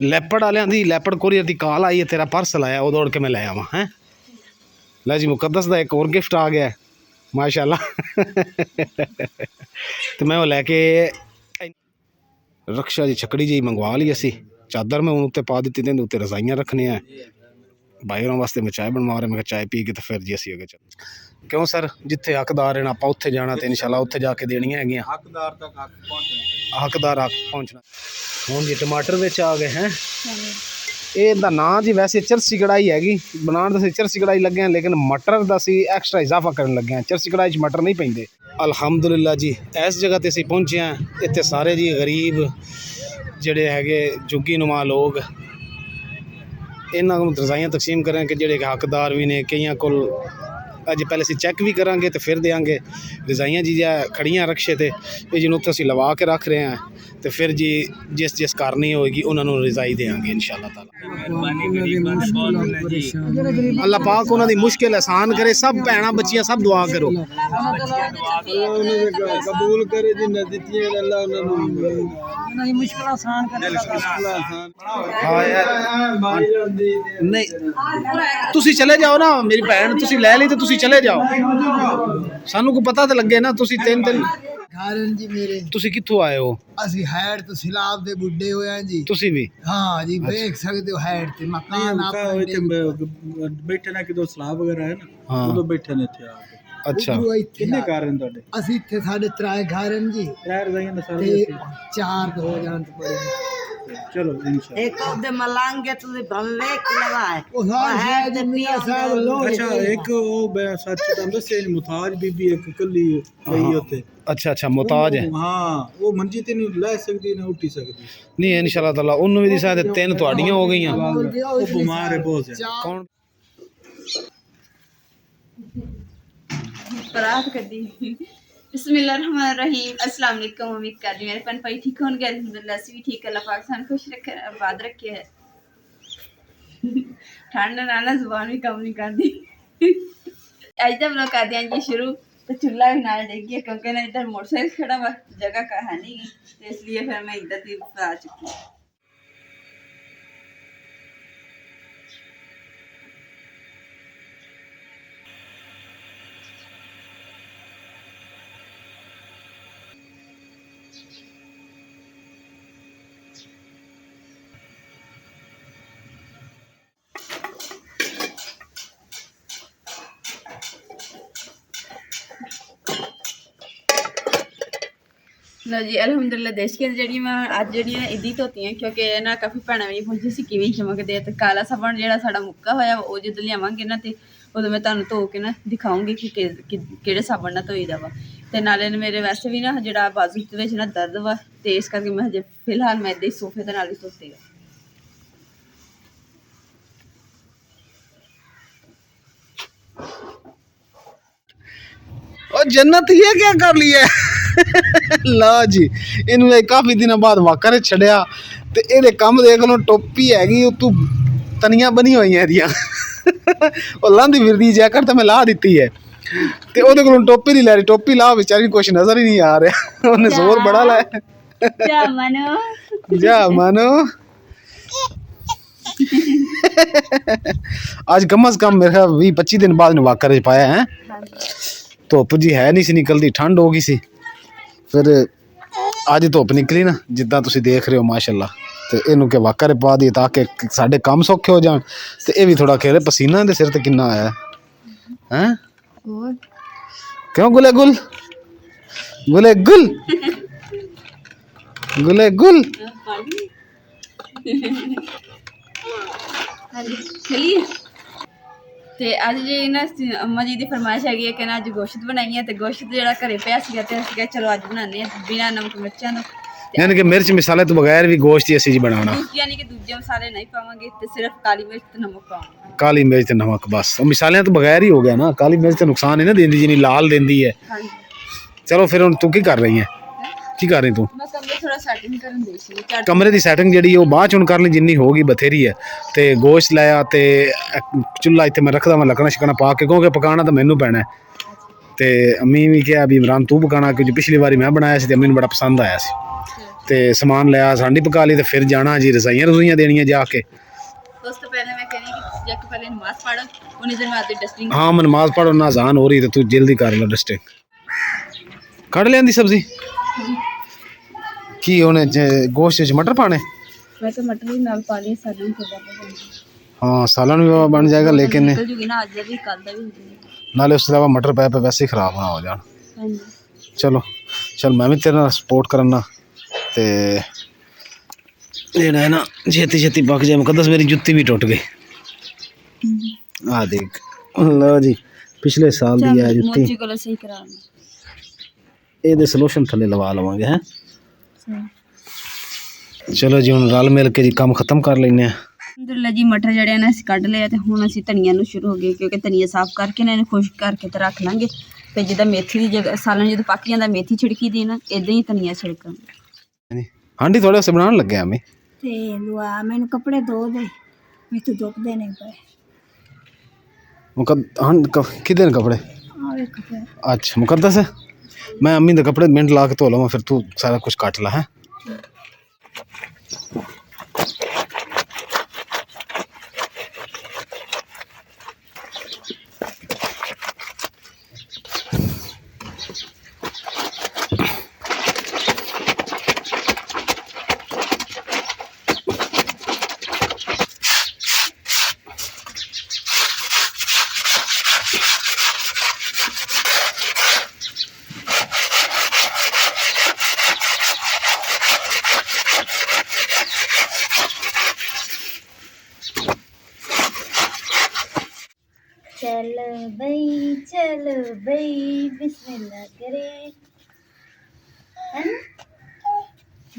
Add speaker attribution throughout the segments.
Speaker 1: ਲੈਪੜ ਵਾਲਿਆਂ ਦੀ ਲੈਪੜ ਕੋਰੀਅਰ ਦੀ ਕਾਲ ਆਈ ਹੈ, ਤੇਰਾ ਪਾਰਸਲ ਆਇਆ, ਉਹ ਦੌੜ ਕੇ ਮੈਂ ਲੈ ਆਵਾਂ। ਹੈ ਲੈ ਜੀ, ਮੁਕੱਦਸ ਦਾ ਇੱਕ ਹੋਰ ਗਿਫਟ ਆ ਗਿਆ ਮਾਸ਼ਾਅੱਲਾ। ਤੇ ਮੈਂ ਉਹ ਲੈ ਕੇ ਰਕਸ਼ਾ ਜੀ ਛਕੜੀ ਜੀ ਮੰਗਵਾ ਲਈ ਅਸੀਂ। ਚਾਦਰ मैं उत्ते पा दी, तो उत्ते रजाइयाँ रखने हैं। भाई होਰਾਂ वास्ते मैं चाय बनवा रहा, मैं चाय पी के तो फिर जी असी अगे चल। क्यों सर, जिथे हकदार है आप उत्थे जाना, तो इंशाल्लाह उत्थे जाके देनियां हैगियां। हकदार तक हक पहुँचना। हुण जी टमाटर विच आ गए हैं। ਇਹਦਾ ਨਾਂ ਜੀ ਵੈਸੇ ਚਰਸੀ ਕੜਾਈ ਹੈਗੀ, ਬਣਾਉਣ ਦਾ ਚਰਸੀ ਕੜਾਈ ਲੱਗੇ, लेकिन मटर ਦਾ ਅਸੀਂ ਐਕਸਟਰਾ ਇਜ਼ਾਫਾ ਕਰਨ ਲੱਗੇ ਹਾਂ। ਚਰਸੀ ਕੜਾਈ 'ਚ ਮਟਰ ਨਹੀਂ ਪੈਂਦੇ। ਅਲਹਮਦੁਲਿਲਾ ਜੀ ਇਸ ਜਗ੍ਹਾ ਤੇ ਅਸੀਂ ਪਹੁੰਚੇ ਹਾਂ। ਇੱਥੇ ਸਾਰੇ ਜੀ ਗਰੀਬ ਜਿਹੜੇ ਹੈਗੇ ਝੁੱਗੀ ਨੁਮਾ ਲੋਕ, ਇਹਨਾਂ ਨੂੰ ਰਜ਼ਾਈਆਂ ਤਕਸੀਮ ਕਰਾਂ ਕਿ ਜਿਹੜੇ ਹੱਕਦਾਰ ਵੀ ਨੇ। ਕਈਆਂ ਕੋਲ अज पहले असीं चैक भी करांगे तो फिर देंगे। रजाइयाँ जी खड़ियाँ रक्शे ते ये जिन्हों उत्थे असीं लवा के रख रहे हैं, तो फिर जी जिस जिस घर नहीं होएगी उन्होंने रजाई देंगे इंशाअल्लाह ताला। अल्लाह पाक उन्हां दी मुश्किल आसान करे। सब भैणां बच्चियां सब दुआ करो, कबूल करे जिन्हां दित्तियां अल्लाह उन्हां दी मुश्किल आसान करे। हां यार नहीं तुसीं चले जाओ ना मेरी भैन, तुसीं ले ली तो तुसीं चले जाओ, सानू को पता तो लगे ना। तुसीं तीन
Speaker 2: घारन जी मेरे,
Speaker 1: तुसीं कित्थों आए हो?
Speaker 2: ਅਸੀਂ ਹੈਡ ਤੋਂ ਸਿਲਾਬ ਦੇ ਬੁੱਢੇ ਹੋਏ ਆ ਜੀ।
Speaker 1: तुसीं भी?
Speaker 2: ਹਾਂ ਜੀ, ਵੇਖ ਸਕਦੇ ਹੋ ਹੈਡ ਤੇ ਮਕਾਨ
Speaker 3: ਬੈਠੇ ਨਾ ਕਿਦੋਂ ਸਲਾਬ ਵਗੈਰਾ ਹੈ ਨਾ, ਉਦੋਂ ਬੈਠੇ ਨੇ ਇੱਥੇ ਆ ਕੇ।
Speaker 1: अच्छा
Speaker 3: ਕਿੰਨੇ ਘਰ ਨੇ ਤੁਹਾਡੇ?
Speaker 2: ਅਸੀਂ ਇੱਥੇ ਸਾਡੇ ਤਰਾਏ ਘਾਰਨ ਜੀ,
Speaker 3: ਰਹਿ ਰਜ਼ਾਈਆਂ ਨੇ
Speaker 2: ਤੇ
Speaker 3: ਸਾਰੇ।
Speaker 2: 4 ਹੋ ਜਾਣ ਤੇ ਪੜੇ।
Speaker 3: ਚਲੋ ਇਨਸ਼ਾਅੱਲਾ।
Speaker 4: एक दे मलांगे तो भले किलवा है
Speaker 2: ਉਹ ਹੈ ਜੀ ਮੀਆਂ ਸਾਹਿਬ ਲੋਹ।
Speaker 3: ਅੱਛਾ ਇੱਕ ਉਹ ਸੱਚ ਤਾਂ ਦੱਸੇ ਮੁਤਾਜ ਬੀਬੀ ਇੱਕ ਕੱਲੀ ਗਈ ਉੱਥੇ।
Speaker 1: अच्छा अच्छा मुताज है।
Speaker 3: ਹਾਂ ਉਹ ਮੰਜੀ ਤੇ ਨਹੀਂ ਲੈ ਸਕਦੀ ਨਾ ਉੱਠੀ ਸਕਦੀ।
Speaker 1: नहीं इंशाअल्लाह ताला उन्होंने भी दिसा तीन तुहाड़ियां हो गई।
Speaker 3: ਉਹ ਬਿਮਾਰ ਹੈ बहुत ज्यादा।
Speaker 1: कौन
Speaker 5: बरात कर दी। बिस्मिल्लाहिर्रहमानिर्रहीम। अस्सलाम वालेकुम। उम्मीद कर रही मेरे भैन भाई ठीक होंगे। अल्हम्दुलिल्लाह असी भी ठीक। अल्लाह पाक सान खुश रखे, आबाद रखे है। ठंड नाल जुबान भी काम नहीं करती। अज तक लोग कर दिया जी शुरू, तो चूल्हा भी नाल देख गया क्योंकि ना इधर मोटरसाइकिल खड़ा हुआ, जगह का है नहीं, तो इसलिए फिर मैं इधर भी आ चुकी हूँ। लो जी अलहमदुलिल्लाह देश के जी मैं अज जी इदी धोतियां, क्योंकि ना काफ़ी भैन मेरी पुछी सी किवें चमकदे। तो काला साबण जो साडा मुक्का होया वो जो लियावांगे ना, तो उदों मैं तुहानूं धो के ना दिखाऊंगी कि किहड़े साबण नाल धोईदा वा। ते नाले मेरे वैसे भी ना जिहड़ा बाजू दे विच ना दर्द वा, ते इस करके मैं हजे फिलहाल मैं इदां ही सोफे दे नाल ही धोते आ।
Speaker 1: और जन्नत ये क्या कर लिया? ला जी इन्होंने काफ़ी दिन बाद वाकर छड़िया, तो ये कम देख लो। टोपी हैगी उतू तनियां बनी हुई एदियां लांदी फिरदी जैकेट तो मैं ला दी है, तो वो को टोपी नहीं लै रही। टोपी ला बेचारी कुछ नजर ही नहीं आ रहा, उन्हें जोर बड़ा लाया।
Speaker 5: जा मानो
Speaker 1: जा मानो आज कम अज कम मेरे 20-25 दिन बाद वाकर पाया है। धुप जी है नहीं सी निकलती, ठंड हो गई सी। फिर अज धुप निकली ना जिदा तुसीं देख रहे हो माशाअल्लाह, तो इनू के वाकर पा दी ताकि साडे काम सौखे हो जान। तो ये भी थोड़ा खेल पसीना दे सिर ते किन्ना आया है। क्यों गुले गुल गुले गुल गुले गुल
Speaker 5: चलिए। तो अज जी ना अम्मा जी की फरमाइश हैगी है कि ना अज गोश्त बनाई है, तो गोश्त जो घरे पिया सीगा, तो असीं कहा चलो अज बनाने बिना नमक मिर्चां तो।
Speaker 1: यानी कि मिर्च मसाले तो बगैर भी गोश्त ही असी जी बनाना,
Speaker 5: यानी कि दूजे मसाले नहीं पावांगे, तो सिर्फ काली मिर्च तो नमक पावांगे।
Speaker 1: काली मिर्च ते नमक बस। और मसाले तो बगैर ही हो गया ना, काली मिर्च तो नुकसान नहीं ना देंदी जिन्नी लाल देंदी है।
Speaker 5: हाँ जी।
Speaker 1: चलो फिर हुण तू की कर रही है? की कर रही तू?
Speaker 5: मैं कमरे थोड़ा सेटिंग करन दई सी।
Speaker 1: कमरे की सैटिंग जी बाद चुन कर ली जिन्नी होगी बथेरी है। तो गोश्त लाया तो चूल्हा इतने मैं रखदा मैं लकड़ा शकना पा के, क्योंकि पकाना तो मैनू पैना है। तो अम्मी भी क्या भी इमरान तू पकाना, क्योंकि पिछली बारी मैं बनाया सी, अम्मी नूं बड़ा पसंद आया सी। ਤੇ ਸਮਾਨ ਲਿਆ, ਸਾਂਢੀ ਪਕਾ ਲਈ ਤੇ ਫਿਰ ਜਾਣਾ ਜੀ ਰਸਾਈਆਂ ਰਸੋਈਆਂ ਦੇਣੀਆਂ ਜਾ ਕੇ।
Speaker 5: ਉਸ ਤੋਂ ਪਹਿਲਾਂ ਮੈਂ ਕਹਿੰਦੀ ਕਿ ਜਾ ਕੇ ਪਹਿਲੇ ਨਮਾਜ਼ ਪੜ੍ਹੋ, ਉਨੀ ਦੇਰ ਬਾਅਦ ਡਸਟਿੰਗ।
Speaker 1: हाँ मैं नमाज पढ़ो ना अजान हो रही तो तू जल्दी कर लो डस्टिंग। कड़ लियांदी सब्जी की होने गोश्त च मटर पाने?
Speaker 5: मैं तो मटर भी नाल पा लिए, सालन से ज्यादा
Speaker 1: हाँ सालन भी बन जाएगा लेकिन
Speaker 5: निकल जूगी ना, आज भी कल दा भी हो जाएगा।
Speaker 1: नाले उसके अलावा मटर पै पे वैसे ही खराब ना हो जान।
Speaker 5: हाँ जी
Speaker 1: चलो चल मैं भी तेरे नाल सपोर्ट करना ते जेड़ा है ना छेती छेती पक जाए। मुकद्दस मेरी जुत्ती भी टुट गई आ देख लो जी, पिछले साल दी है जुत्ती।
Speaker 5: मोची को सही करा
Speaker 1: ਇਹਦੇ ਸੋਲੂਸ਼ਨ ਥੱਲੇ ਲਵਾ ਲਵਾਂਗੇ ਹੈ। ਚਲੋ ਜੀ ਹੁਣ ਰਲ ਮਿਲ ਕੇ ਜੀ ਕੰਮ ਖਤਮ ਕਰ ਲੈਨੇ ਆ।
Speaker 5: ਅਲਹਮਦੁਲਿਲਾ ਜੀ ਮਟਰ ਜਿਹੜੇ ਨੇ ਅਸੀਂ ਕੱਢ ਲਿਆ ਤੇ ਹੁਣ ਅਸੀਂ ਧਨੀਆ ਨੂੰ ਸ਼ੁਰੂ ਹੋ ਗਏ, ਕਿਉਂਕਿ ਧਨੀਆ ਸਾਫ਼ ਕਰਕੇ ਨਾ ਇਹਨੂੰ ਖੁਸ਼ਕ ਕਰਕੇ ਤੇ ਰੱਖ ਲਾਂਗੇ। ਤੇ ਜਿੱਦਾਂ ਮੇਥੀ ਦੀ ਜਗ੍ਹਾ ਸਾਲਣ ਜਦੋਂ ਪੱਕ ਜਾਂਦਾ ਮੇਥੀ ਛਿੜਕੀ ਦੀ ਨਾ, ਇਦਾਂ ਹੀ ਧਨੀਆ ਛਿੜਕਾਂਗੇ।
Speaker 1: ਹਾਂਡੀ ਥੋੜੇ ਸੇ ਬਣਾਉਣ ਲੱਗਿਆ ਮੈਂ
Speaker 6: ਤੇ ਲੁਆ ਮੈਨੂੰ ਕੱਪੜੇ ਧੋ ਦੇ, ਮੈਨੂੰ ਧੁੱਪਦੇ ਨਹੀਂ ਪਏ।
Speaker 1: कितने ने कपड़े?
Speaker 6: ਆਵੇ ਕੱਪੜੇ
Speaker 1: अच्छा मुकद्दस है, मैं अम्मी के कपड़े मिनट ला के धो लवा, फिर तू सारा कुछ काट ला है।
Speaker 6: चल बई बिस्मिल्लाह करे, है ना?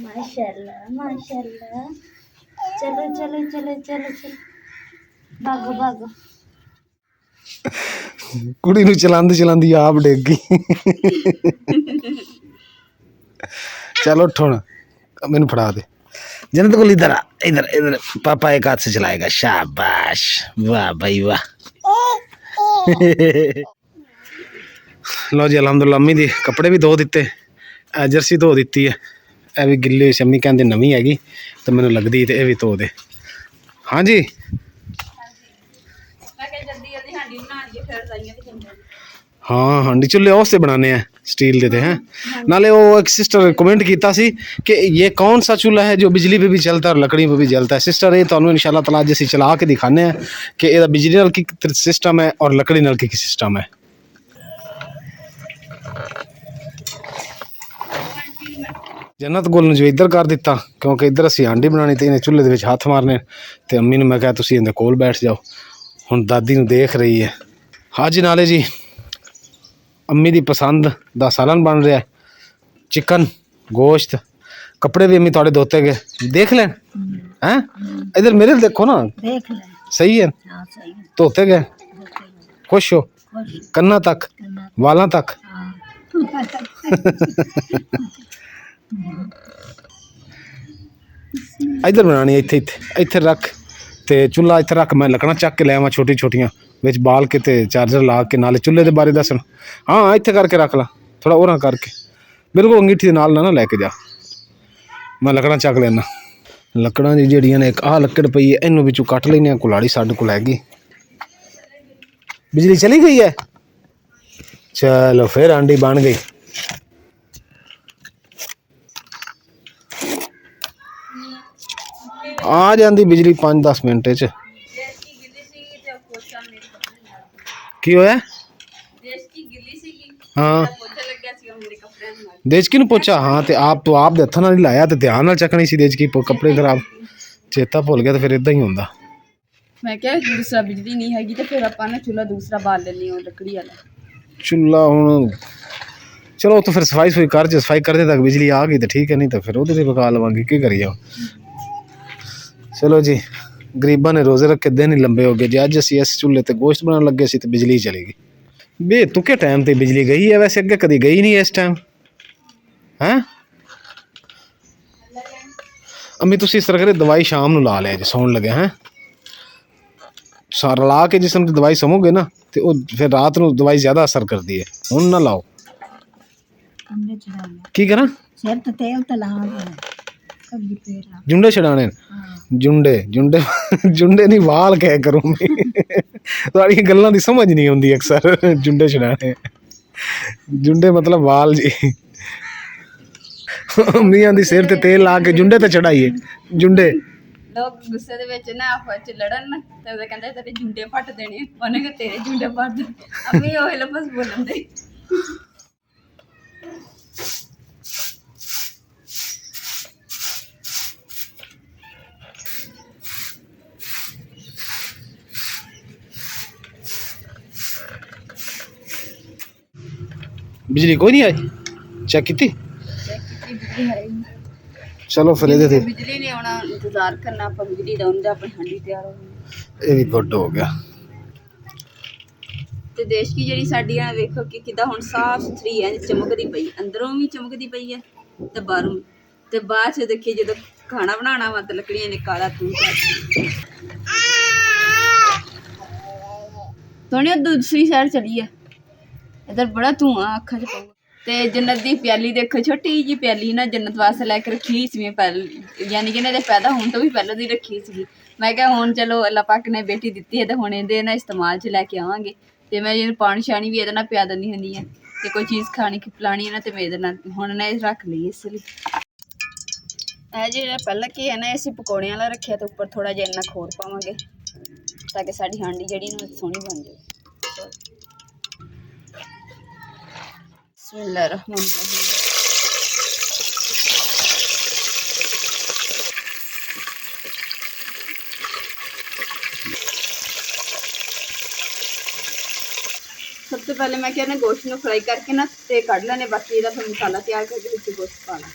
Speaker 6: माशाल्लाह माशाल्लाह। चलो चलो चलो चलो चलो भागो भागो।
Speaker 1: कुड़ी नूं चलांदी चलांदी आप डिग गई। चलो उठ हुण मैनूं फड़ा दे। जन्नत को इधर आ, इधर इधर पापा एक हाथ से चलाएगा। शाबाश वाह भाई वाह। लो जी अलहमदुल्ला अम्मी दी कपड़े भी धो दिते, जर्सी धो दी है, यह भी गिले हुई अम्मी कहते नवी हैगी तो मैनू लगती तो यह भी धो दे। हाँ जी हाँ हांडी चुल्हे उस बनाने हैं स्टील देते हैं। नाले वो एक सिस्टर कमेंट किया सी कि ये कौन सा चूल्हा है जो बिजली पे भी चलता है और लकड़ी पे भी चलता है। सिस्टर ये तो इंशाल्लाह तआला अज असीं चला के दिखाने हैं कि ये बिजली नाल की सिस्टम है और लकड़ी नाल की सिस्टम है। जन्नत गोल जो इधर कर दिता क्योंकि इधर असीं आंडी बनानी तो इन्हें चूल्हे दे विच हथ मारने ते अम्मी नूं मैं कहा तुसीं इहदे कोल बैठ जाओ। हुण दादी नूं देख रही है। हाँ जी नाले जी अम्मी दी पसंद दा सालन बन रहा है, चिकन गोश्त। कपड़े भी अम्मी थोड़े धोते गए देख लें हैं, इधर मेरे देखो ना
Speaker 6: देख ले।
Speaker 1: सही है
Speaker 6: हाँ सही है।
Speaker 1: धोते गए खुश हो कन्ना तक वाला तक। इधर बनानी इत्थे इत्थे इत्थे रख ते चूल्हा इत्थे रख, मैं लकड़ा चक के ले आवां छोटी छोटियां विच बाल के ते चार्जर ला के नाले चूल्हे के बारे दसन। हाँ इत्थे करके रख ला थोड़ा और करके बिल्कुल अंगीठी दे नाल ना लैके जा। मैं लकड़ा चक लेना। लकड़ा जी जड़ियां ने एक आ लकड़ पई है इनू विचों कट लेने। कुलाड़ी साडे कोल हैगी। बिजली चली गई है। चलो फिर आंडी बन गई। आ जाती बिजली 5-10 मिनट च। की होया? हाँ देचकी नूं पोचा। हाँ तो आप दे हत्थां नाल ही लाया तो ध्यान नाल चकनी सी देचकी, कपड़े खराब चेता भुल गया तो फिर इदां ही हुंदा।
Speaker 5: मैं क्या दूसरा बिजली नहीं हैगी तो फिर आपां ना चूल्हा दूसरा बाल लेनी हो लकड़ी वाला
Speaker 1: चूल्हा। हुण चलो तो फिर सफाई कर जो सफाई करते तक बिजली आ गई तो ठीक है, नहीं तो फिर उहदे ते पका लवांगे की करिए। चलो जी गरीबां ने रोजे रखे दिन ही लंबे हो गए जी। अज असीं इस चूल्हे ते गोश्त बनाने लगे सी तो बिजली चली गई। बे तुके टाइम ते बिजली गई है, वैसे अगे कभी गई नहीं इस टाइम हैं। अम्मी तुसीं इस तरह करिए दवाई शाम नूं ला लिया जी सौण लगे हैं। सारा ला के जिसम की दवाई समोगे ना तो वो फिर रात नूं दवाई ज़्यादा असर करती है। हुण ना लाओ
Speaker 6: कमरे च डाल
Speaker 1: की करा
Speaker 6: सिर ते तेल ते लावांगे।
Speaker 1: जुंडे छड़ाने जुंडे जुंडे जुंडे नहीं वाल कह करूँ थोड़ी गल्लां दी समझ नहीं आती अक्सर जुंडे छड़ाने जुंडे मतलब वाल जी मियां दी सिर ते तेल ला के जुंडे ते चढ़ाइए जुंडे
Speaker 5: ਲੋਕ ਗੁੱਸੇ ਦੇ ਵਿੱਚ ਨਾ ਆਪਸ ਚ ਲੜਨ ਨਾ ਤੇ ਉਹ ਕਹਿੰਦੇ ਤੇਰੇ ਜੁੰਡੇ ਪੱਟ ਦੇਣੇ ਉਹਨੇ ਕਿ ਤੇਰੇ ਜੁੰਡੇ ਪੱਟ ਦੇ ਅਮੀ ਉਹ ਲਫ਼ਜ਼ ਬੋਲਣ ਦੇ
Speaker 1: बिजली कोई नहीं आई चेक की चलो फिर ये
Speaker 5: ਬਿਜਲੀ ਨੇ ਆਉਣਾ ਇੰਤਜ਼ਾਰ ਕਰਨਾ ਆਪਾਂ ਬਿਜਲੀ ਦਾ ਹੁੰਦਾ ਆਪਣੀ ਹੰਡੀ ਤਿਆਰ ਹੋ ਗਈ
Speaker 1: ये भी गुड हो गया
Speaker 5: ਤੇ ਦੇਸ਼ ਕੀ ਜਿਹੜੀ ਸਾਡੀ ਆ ਵੇਖੋ ਕਿ ਕਿਦਾਂ ਹੁਣ ਸਾਫ਼ ਸੁਥਰੀ ਹੈ ਚਮਕਦੀ ਪਈ ਅੰਦਰੋਂ ਵੀ ਚਮਕਦੀ ਪਈ ਹੈ ਤੇ ਬਾਹਰੋਂ ਵੀ ਤੇ ਬਾਅਦ ਚ ਦੇਖੀ ਜਦੋਂ ਖਾਣਾ ਬਣਾਉਣਾ ਵਾ ਤੇ ਲੱਕੜੀਆਂ ਨੇ ਕਾਲਾ ਤੂੰ ਤੋਣੀ ਦੂਸਰੀ ਸਾਈਡ ਚਲੀ ਹੈ ਇਧਰ ਬੜਾ ਧੂਆਂ ਅੱਖਾਂ 'ਚ ਪਊਗਾ ਤੇ ਜੰਨਤ ਦੀ ਪਿਆਲੀ ਦੇਖੋ ਛੋਟੀ ਜੀ ਪਿਆਲੀ ਨਾ ਜੰਨਤ ਵਾਸਤੇ ਲੈ ਕੇ ਰੱਖੀ ਸੀ ਮੈਂ ਯਾਨੀ ਕਿ ਇਹਨਾਂ ਦੇ ਪੈਦਾ ਹੋਣ ਤੋਂ ਵੀ ਪਹਿਲਾਂ ਦੀ ਰੱਖੀ ਸੀਗੀ ਮੈਂ ਕਿਹਾ ਹੁਣ ਚਲੋ ਅੱਲਾਹ ਪਾਕ ਨੇ ਬੇਟੀ ਦਿੱਤੀ ਹੈ ਤੇ ਹੁਣ ਇਹਦੇ ਨਾਲ ਇਸਤੇਮਾਲ 'ਚ ਲੈ ਕੇ ਆਵਾਂਗੇ ਤੇ ਮੈਂ ਜਿਹਨੂੰ ਪਾਣੀ ਛਾਣੀ ਵੀ ਇਹਦੇ ਨਾਲ ਪਿਆ ਦਿੰਦੀ ਹੁੰਦੀ ਹੈ ਤੇ ਕੋਈ ਚੀਜ਼ ਖਾਣੀ ਖਿਲਾਣੀ ਹੈ ਨਾ ਤੇ ਮੈਂ ਇਹਦੇ ਨਾਲ ਹੁਣ ਨਾ ਇਹ ਰੱਖ ਲਈ ਇਸ ਲਈ ਇਹ ਜਿਹੜਾ ਪਹਿਲਾਂ ਕੀ ਹੈ ਨਾ ਅਸੀਂ ਪਕੌੜਿਆਂ ਵਾਲਾ ਰੱਖਿਆ ਤੇ ਉੱਪਰ ਥੋੜਾ ਜਿਹਾ ਇੰਨਾ ਖੋਰ ਪਾਵਾਂਗੇ ਤਾਂ ਕਿ ਸਾਡੀ ਹਾਂਡੀ ਜਿਹੜੀ ਨਾ ਸੋਹਣੀ ਬਣ ਜਾਵੇ ਬਿਸਮਿਲ੍ਲਾਹਿਰਰਹਿਮਾਨਿਰਰਹੀਮ ਸਭ ਤੋਂ ਪਹਿਲੇ ਮੈਂ ਕਹਿੰਦਾ ਗੋਸ਼ਤ ਨੂੰ ਫਰਾਈ ਕਰਕੇ ਨਾ ਤੇ ਕੱਢ ਲੈਣੇ ਬਾਕੀ ਇਹਦਾ ਫਿਰ ਮਸਾਲਾ ਤਿਆਰ ਕਰਕੇ ਵਿੱਚ ਗੋਸ਼ਤ ਪਾਣਾ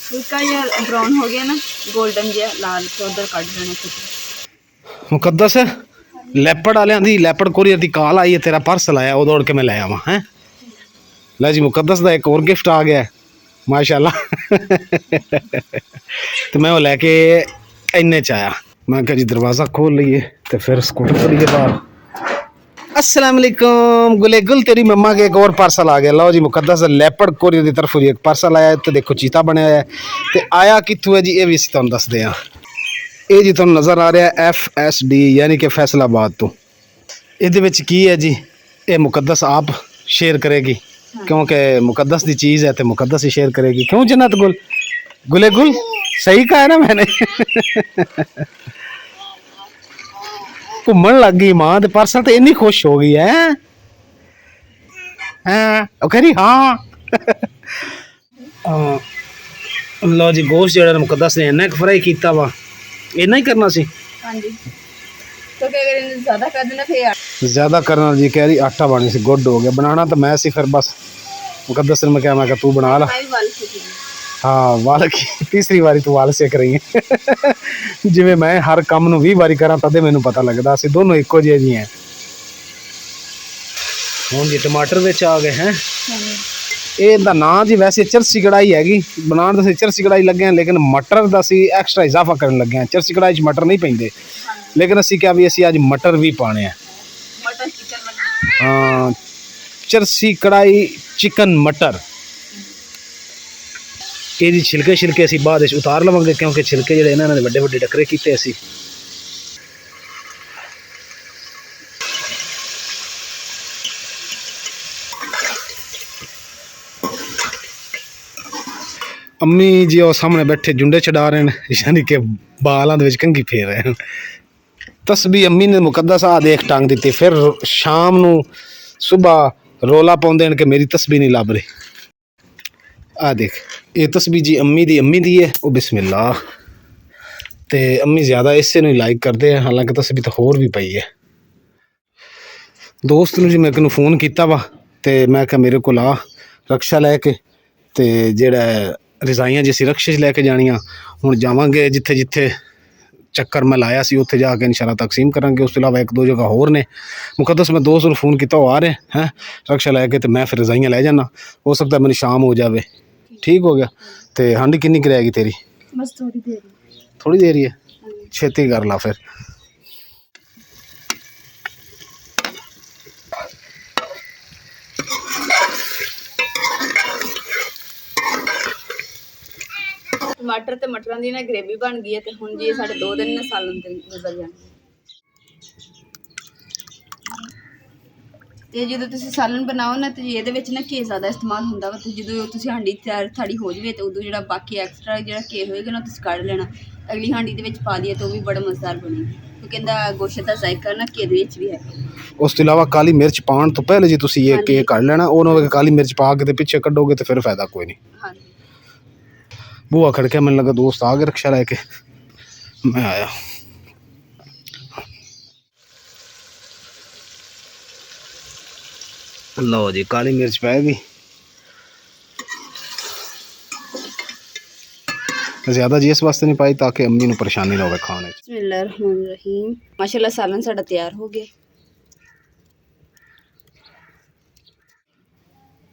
Speaker 5: ਫੁਲਕਾ ਜਿਹਾ ਬਰਾਊਨ ਹੋ ਗਿਆ ਨਾ ਗੋਲਡਨ ਜਿਹਾ ਲਾਲ ਤੇ ਉਧਰ ਕੱਢ ਲੈਣੇ
Speaker 1: मुकद्दस लैपड़ वाले दी लैपड़ कोरियर की कॉल आई है तेरा पार्सल आया वो दौड़ के मैं ले आवा हैं लै जी मुकद्दस का एक और गिफ्ट आ गया माशाल्लाह तो मैं वो लैके इन्ने च आया मैं कहा जी दरवाज़ा खोल लिए तो फिर स्कूटर चलिए बाहर अस्सलाम वालेकुम गुले गुल तेरी मम्मा के एक और पार्सल आ गया लो जी मुकद्दस लैपड़ कोरियर की तरफ एक पार्सल आया तो देखो चीता बनया है तो आया कितों है जी ये भी असीं तुहानूं दसदे हां ਇਹ ਜੀ ਤੁਹਾਨੂੰ ਨਜ਼ਰ ਆ ਰਿਹਾ FSD ਯਾਨੀ ਕਿ ਫੈਸਲਾਬਾਦ ਤੋਂ ਇਹਦੇ ਵਿੱਚ ਕੀ ਹੈ ਜੀ ਇਹ ਮੁਕੱਦਸ ਆਪ ਸ਼ੇਅਰ ਕਰੇਗੀ क्योंकि मुकद्दस दी चीज़ है तो मुकद्दस ही शेयर करेगी क्यों जन्नत गुल गुले गुल सही कहा है ना मैंने घूमन लग गई मां ते पार्सल तो इन्नी खुश हो गई है हाँ कह रही हाँ लो जी गोश्त जो मुकद्दस ने इन्ना फ्राई किया वा इन्ना ही करना सी
Speaker 5: ਹਾਂਜੀ तो क्या करें ज़्यादा कर देना फिर
Speaker 1: ज़्यादा करना जी कह रही आटा बनी सी गुड हो गया बनाना तो मैं सी फिर बस मुकद्दस ने मैं क्या तू बना ला हाँ वाल की तीसरी बारी तू वाल सेक रही है जिवें मैं हर काम नूं 20 बारी करा तदे मैनूं पता लगदा असीं दोनों इक्को जिहे जी हैं हुण जी टमाटर विच आ गए हैं ਇਹਦਾ ਨਾਂ ਜੀ ਵੈਸੇ ਚਰਸੀ ਕੜਾਈ ਹੈਗੀ ਬਣਾਉਣ ਦਾ ਅਸੀਂ ਚਰਸੀ ਕੜਾਈ ਲੱਗੇ ਹਾਂ ਲੇਕਿਨ ਮਟਰ ਦਾ ਅਸੀਂ ਐਕਸਟਰਾ ਇਜ਼ਾਫਾ ਕਰਨ ਲੱਗੇ ਹਾਂ ਚਰਸੀ ਕੜਾਈ 'ਚ ਮਟਰ ਨਹੀਂ ਪੈਂਦੇ ਲੇਕਿਨ ਅਸੀਂ ਕਿਹਾ ਵੀ ਅਸੀਂ ਅੱਜ ਮਟਰ ਵੀ ਪਾਣੇ ਆ
Speaker 5: मटर चिकन
Speaker 1: ਹਾਂ ਚਰਸੀ ਕੜਾਈ ਚਿਕਨ ਮਟਰ ਇਹਦੀ ਛਿਲਕੇ ਅਸੀਂ ਬਾਅਦ ਵਿੱਚ ਉਤਾਰ ਲਵਾਂਗੇ ਕਿਉਂਕਿ ਛਿਲਕੇ ਜਿਹੜੇ ਇਹਨਾਂ ਨੇ ਵੱਡੇ ਵੱਡੇ ਟੱਕਰੇ ਕੀਤੇ ਅਸੀਂ अम्मी जी और सामने बैठे जुंडे चढ़ा रहे हैं यानी कि बालों के कंघी फेर रहे हैं तस्बीह अम्मी ने मुकद्दस आ देख टांग दी फिर शाम नू सुबह रौला पाउंदे कि मेरी तस्बीह नहीं लभ रही आ देख ये तस्बीह जी अम्मी दी है वो बिस्मिल्लाह ते अम्मी ज़्यादा इसे नूं लाइक करते हैं हालांकि तस्बीह तो होर भी पई है दोस्त नूं जी मैं एक फोन किया वा तो मैं क्या मेरे को आ रक्शा लैके तो जेड़ा रजाइयां जिसी रक्शे च लैके जानियां हुण जावांगे जिथे जिथे चक्कर मैं लाया सी उत्थे जाके इंशाल्लाह तकसीम करांगे उस तो इलावा एक दो जगह होर ने मुकद्दस मैं दोस्त नूं फोन किया वो आ रहे हैं रक्शा लैके तो मैं फिर रजाइयां लै जाना हो सकता है मेरी शाम हो जाए ठीक हो गया तो हांडी किन्नी क रहेगी तेरी
Speaker 5: बस थोड़ी देर
Speaker 1: ही है छेती कर ला फिर
Speaker 5: ਟਮਾਟਰ ਤੇ ਮਟਰਾਂ ਦੀ ਨਾ ਗ੍ਰੇਵੀ ਬਣ ਗਈ ਹੈ ਤੇ ਹੁਣ ਜੀ ਸਾਡੇ 2 ਦਿਨ ਸਾਲਨ ਤੇ ਗੁਜ਼ਰ ਜਾਣਗੇ। ਤੇ ਜਦੋਂ ਤੁਸੀਂ ਸਾਲਨ ਬਣਾਓ ਨਾ ਤੇ ਇਹਦੇ ਵਿੱਚ ਨਾ ਘੀ ਜ਼ਿਆਦਾ ਇਸਤੇਮਾਲ ਹੁੰਦਾ ਵਾ ਤੇ ਜਦੋਂ ਤੁਸੀਂ ਹਾਂਡੀ ਤਿਆਰ ਥਾੜੀ ਹੋ ਜਾਵੇ ਤੇ ਉਦੋਂ ਜਿਹੜਾ ਬਾਕੀ ਐਕਸਟਰਾ ਜਿਹੜਾ ਘੀ ਹੋਏਗਾ ਨਾ ਤੁਸੀਂ ਕੱਢ ਲੈਣਾ, ਅਗਲੀ ਹਾਂਡੀ ਦੇ ਵਿੱਚ ਪਾ ਦਈਏ ਤਾਂ ਉਹ ਵੀ ਬੜਾ ਮਜ਼ੇਦਾਰ ਬਣੇਗੀ ਕਿਉਂਕਿ ਇਹਦਾ ਗੋਸ਼ਤ ਦਾ ਜ਼ਾਇਕਾ ਨਾ ਘੀ ਦੇ ਵਿੱਚ ਵੀ ਹੈ।
Speaker 1: ਉਸ ਤੋਂ ਇਲਾਵਾ ਕਾਲੀ ਮਿਰਚ ਪਾਉਣ ਤੋਂ ਪਹਿਲੇ ਜੀ ਤੁਸੀਂ ਇਹ ਕੇਕ ਕੱਢ ਲੈਣਾ, ਉਹ ਨਾ ਹੋਵੇ ਕਾਲੀ ਮਿਰਚ ਪਾ ਕੇ ਤੇ ਪਿੱਛੇ ਕੱਢੋਗੇ ਤੇ ਫਿਰ ਫਾਇਦਾ ਕੋਈ ਨਹੀਂ।
Speaker 5: ਹਾਂਜੀ
Speaker 1: ਬੂਆ ਖੜਕਿਆ, ਮੈਨੂੰ ਲੱਗਾ ਦੋਸਤ ਆ ਗਏ ਰਿਕਸ਼ਾ ਲੈ ਕੇ, ਮੈਂ ਆਇਆ। ਲਓ ਜੀ ਕਾਲੀ ਮਿਰਚ ਪੈ ਗਈ, ज़्यादा जी इस वास्ते नहीं पाई ताकि अम्मी नूं परेशानी ना होवे खाने च।
Speaker 5: बिस्मिल्लाहिर्रहमानिर्रहीम। माशाल्लाह सालन साडा तैयार हो गया।